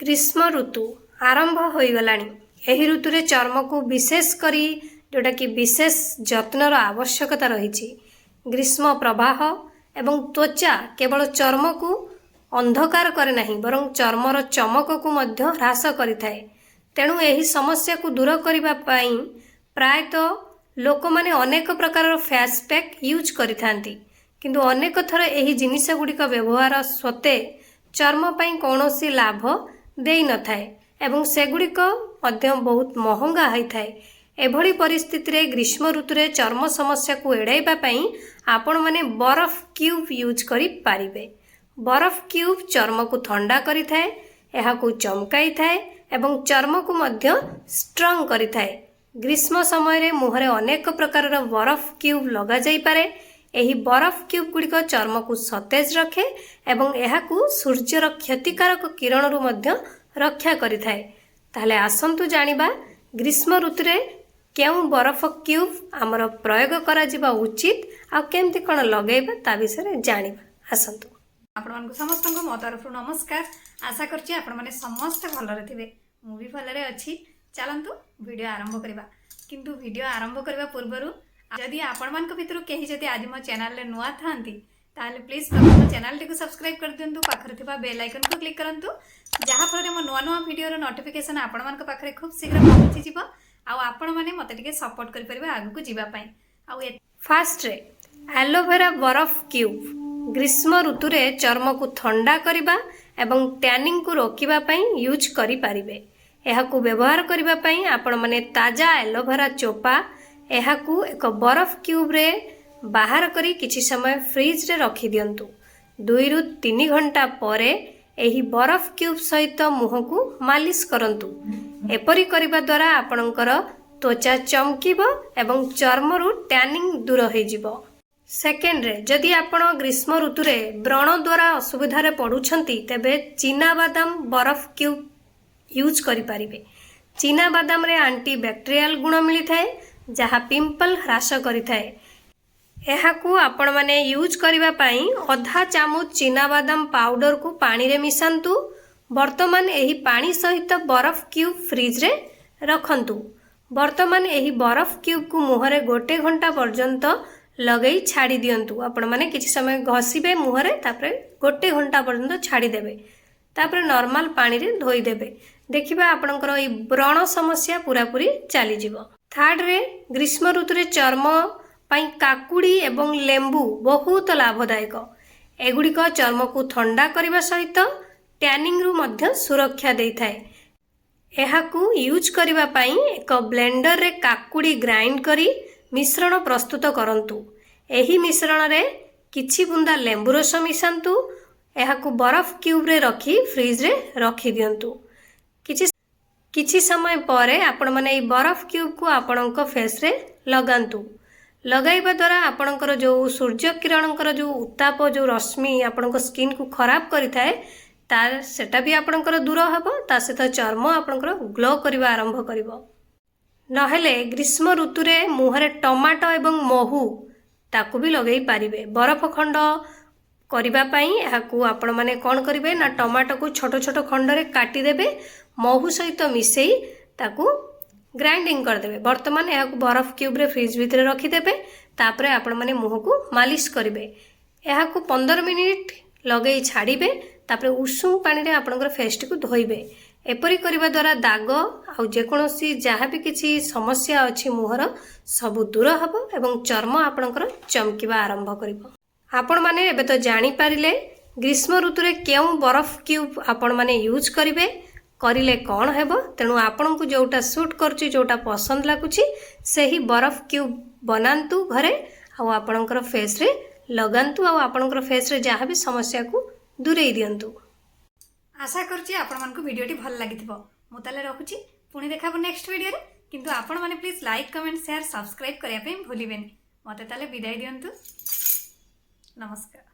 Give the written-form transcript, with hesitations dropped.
ग्रीष्म ऋतु आरंभ हो गलानी। एही ऋतु रे चर्म को विशेष करी जोटा कि विशेष जत्नर आवश्यकता रही। ग्रीष्म प्रवाह एवं त्वचा केवल चर्म को अंधकार करे नहीं बरं चर्मर चमक को मध्य ह्रास करिथाए। तेणु एही समस्या को दूर करबा पई प्रायतः लोक माने अनेक प्रकार फेस पैक यूज करिथांती, किंतु अनेक थर एही जिनिस गुड़िक व्यवहार सत्वे चर्म पई कौनसी लाभ देई न थाए एवं सेगुड़िक मध्य बहुत महंगा होई थाए। एभली परिस्थिति रे ग्रीष्म ऋतु रे चर्म समस्या को एड़ाइबा पई आपण माने बरफ क्यूब यूज करि पारिबे। बरफ क्यूब चर्म को ठंडा करि थाए, एहा को चमकाई थाए एवं चर्म को मध्य स्ट्रांग करि थाए। ग्रीष्म समय रे मुहरे अनेक प्रकार बरफ क्यूब लगा जाई पारे। एही बरफ क्यूब गुड़िक चर्म को सतेज रखे एवं एहाकू सूर्यर क्षतिकारक किरण रु मध्य रक्षा करि थाए। ताहले आसंतु जानिबा ग्रीष्म ऋतु रे केउ बरफ क्यूब आमर प्रयोग करा जिबा उचित आ केमती कोन लगेबा ता विषय जानिबा। आसंतु आपण मानक समस्त को मो तरफ नमस्कार। आशा करछि आपण माने समस्त भलरे थिबे, मु भी भलरे अछि। चलंतु वीडियो आरंभ करबा। किंतु वीडियो आरंभ करबा पूर्वरु जदि आपण मानक भितरु केही जदि आज मो चैनल रे नुआ थांती ताले प्लीज प्रथम चैनल टिको सब्सक्राइब कर दियंतु, पाखरे थिबा बेल आइकन को क्लिक करंतु, जहा फल मो नुआ नुआ वीडियो रो नोटिफिकेशन आपण मानक पाखरे खूब शीघ्र पहुंची जिवो आ आपण माने मते टिके सपोर्ट करि परिबा आगु को जिबा पई। आ फास्ट रे एलोवेरा बरफ क्यूब ग्रीष्म ऋतु रे चर्म को ठंडा करिबा एवं टैनिंग को रोकिबा पई यूज करि पारिबे। एहाकू व्यवहार करिबा पई आपण माने ताजा एलोवेरा चोपा एहाकू एक बरफ क्यूब रे बाहर करी किछि समय फ्रिज रे रखी दियंतु। 2 रु 3 घंटा परे एही बरफ क्यूब सहित मुह को मालिश करंतु। एपरि करिबा द्वारा आपणकर त्वचा चमकीबो एवं चर्म रु टैनिंग दूर होई जिवो। सेकेंड रे जदि आपण ग्रीष्म ऋतु रे व्रण द्वारा असुविधा रे पडुछंती तेबे चीना बादाम बरफ क्यूब यूज करि पारिबे। चीना बादाम रे एंटी बैक्टेरियल गुण मिली थाए जहा पिंपल ह्रास करि थाए। एहाकू आपण माने यूज करिबा पई आधा चामच चीना बादाम पाउडर को पानी रे मिसांतु। वर्तमान एही पानी सहित बरफ क्यूब फ्रिज रे रखंतु। वर्तमान एही बरफ क्यूब को मुहरे 1 घंटा पर्यंत लगई छाड़ी दियंतु। आपण माने किछि समय घसीबे मुहरे, तापरे 1 घंटा पर्यंत छाड़ी देबे, तापरे नॉर्मल पानी रे धोई देबे। देखिबा आपणकर ई व्रण समस्या पूरा पूरी चली जिवो। थर्ड रे ग्रीष्म ऋतु रे चर्म पई काकुड़ी एवं लेंबू बहुत लाभदायक। एगुड़िक चर्म को ठंडा करबा सहित टैनिंग रु मध्य सुरक्षा देई थाए। एहाकू यूज करिबा पई एक ब्लेंडर रे काकुड़ी ग्राइंड करी मिश्रण प्रस्तुत करंतु। एही मिश्रण रे किछि बुंदा लेंबू रस मिसांतु। एहाकू बरफ क्यूब रे रखी फ्रिज रे रखी दियंतु। किछि समय परे आपण माने ई बरफ क्यूब को आपणक फेस रे लगांतु। लगाइबा द्वारा आपणकर जो सूर्य किरणकर जो उत्ताप जो रश्मि आपणक स्किन को खराब करि थाए तार सेटा भी आपणकर दूर हबो। ता सहित चर्म आपणकर ग्लो करबा आरंभ करिवो। नहेले ग्रीष्म ऋतु रे मुहरे टमाटो एवं महू ताकू भी लगेई पारिबे। बरफ खंड करिबा पई एहाकू आपण माने कोन करिवे ना टमाटो को छोट छोट खंड रे काटी देबे, महू सहित मिसेई ताकू ग्राइंडिंग कर देबे। वर्तमान एहाकू बरफ क्यूब रे फ्रिज भितरे रखी देबे, तापरे आपण माने मुह को मालिश करिवे। एहाकू 15 मिनिट लगेई छाड़ीबे, तापरे उषुम पानी रे आपणकर फेस को धोइबे। एपरि करिबा द्वारा दाग आ जे कोनोसी जहाँ भी किछि समस्या अछि मुहर सब दूर हबो एवं चर्म आपणकर चमकीबा आरंभ करिवो। आपण माने एबे तो जानि पारिले ग्रीष्म ऋतु रे केउ बरफ क्यूब आपण माने यूज करिवे, करिले कोन हेबो। तेणु आपण को जोटा सूट करछि, जोटा पसंद लागुछि सेही बरफ क्यूब बनांतु घरे आ आपणकर फेस रे लगांतु आ आपणकर फेस रे जहाँ भी समस्या को दूरेई दियंतु। आशा करछि आपण मानक वीडियोटी भल लागिथिबो। मु ताले रखुछि, पुणी देखाबो नेक्स्ट वीडियो रे। किंतु आपण माने please like comment share subscribe करिया पे भूलिबेनी। मते ताले विदाई दियंतु। नमस्कार।